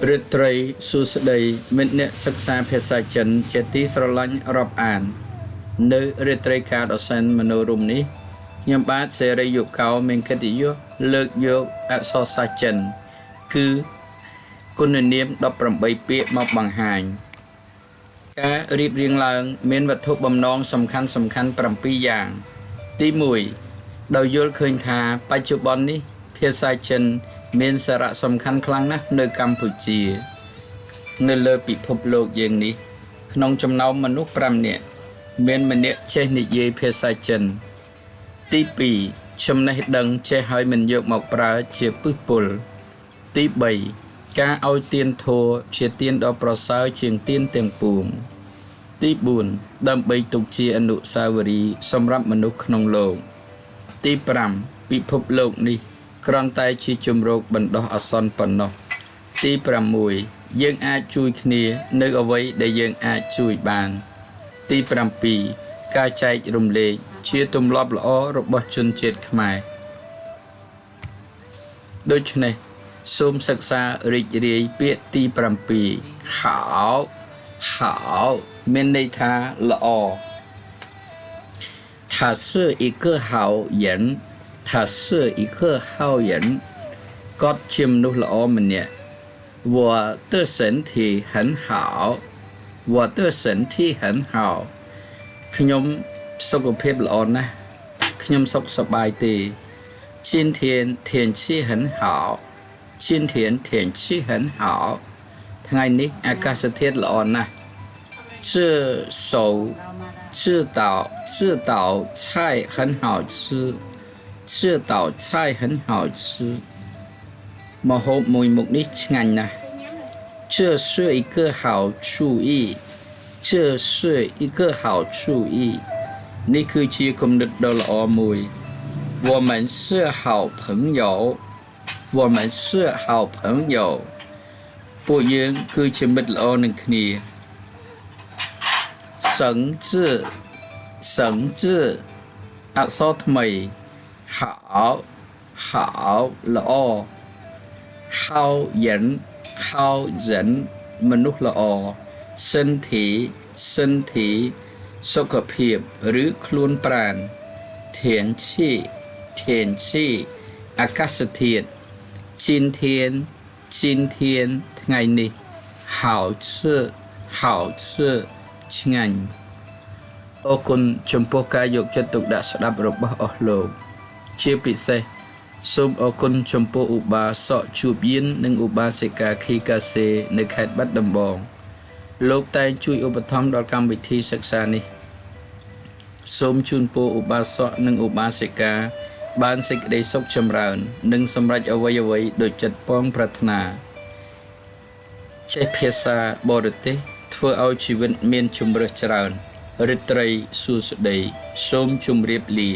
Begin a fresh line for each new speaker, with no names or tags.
ព្រឹទ្ត្រីសួស្តីមិត្តអ្នកសិក្សាភាសាចិនជាទីស្រឡាញ់រាប់អាននៅរាត្រីកាលដ៏សែនមនោរម្យនេះខ្ញុំបាទសេរីយុកោមានកិត្តិយសលើកយកអក្សរសាស្ត្រចិនគឺគុណនាម18ពាក្យមកបង្ហាញការរៀបរៀងឡើងមានវត្ថុបំណងសំខាន់7យ៉ាងទី1ដោយយល់ឃើញថាបច្ចុប្បន្ននេះភាសាចិនមានសារៈសំខាន់ខ្លាំងណាស់នៅកម្ពុជានៅលើពិភពលោកយើងនេះក្នុងចំណោមមនុស្ស5នាក់មានម្នាក់ចេះនិយាយភាសាចិនទី2ចំណេះដឹងចេះហើយមិនយកមកប្រើជាពឹសពុលទី3ការឲ្យទានធម៌ជាទានដ៏ប្រសើរជាងទានទាំងពួងទី4ដើម្បីទុកជាអនុស្សាវរីយ៍សម្រាប់មនុស្សក្នុងលោកទី5ពិភពលោកនេះគ្រាន់តែជាជំរកបណ្ដោះអាសន្នប៉ុណ្ណោះទី6យើងអាចជួយគ្នានៅអ្វីដែលយើងអាចជួយបានទី7ការចែករំលែកជាទម្លាប់ល្អរបស់ជនជាតិខ្មែរដូច្នេះសូមសិក្សារីករាយពាក្យទី7ហៅមានន័យថាល្អថា是一个好人他是一个好人គាត់ជាមនុស្សល្អម្នាក់我的身体很好我的身体很好ខ្ញុំសុខភាពល្អណាស់ខ្ញុំសុខសប្បាយទេ今天天气很好今天天气很好ថ្ងៃនេះអាកាសធាតុល្អណាស់这道菜很好吃这道菜很好吃ម្ហូបមួយមុខនេះឆ្ងាញ់ណាស់这是一个好主意这是一个好主意នេះគឺជាគំនិតដ៏ល្អមួយ我们是好朋友我们是好朋友ពួកយើងគឺជាមិត្តល្អនឹងគ្នា绳子អក្សរថ្មី好ល្អ好人មនុស្សល្អ身体សុខភាពឬខ្លួនប្រាណ天气អាកាសធាតុ今天ថ្ងៃនេះ好吃ឆ្ងាញ់អរគុណចំពោះការយកចិត្តទុកដាក់ស្ដាប់របស់អស់លោកជាពិសេសសូមអរគុណចំពោះឧបាសកជួបយាននិងឧបាសិកាខីកាសេនៅខេត្តបាត់ដំបងលោកតែងជួយឧបត្ថម្ភដល់កម្មវិធីសិក្សានេះសូមជូនពរឧបាសកនិងឧបាសិកាបានសេចក្តីសុខចម្រើននិងសម្រេចអ្វីដោយចិត្តប៉ងប្រាថ្នាចេះភាសាបរទេសធ្វើឲ្យជីវិតមានជម្រើសច្រើនរិត្រីសួស្តីសូមជម្រាបលា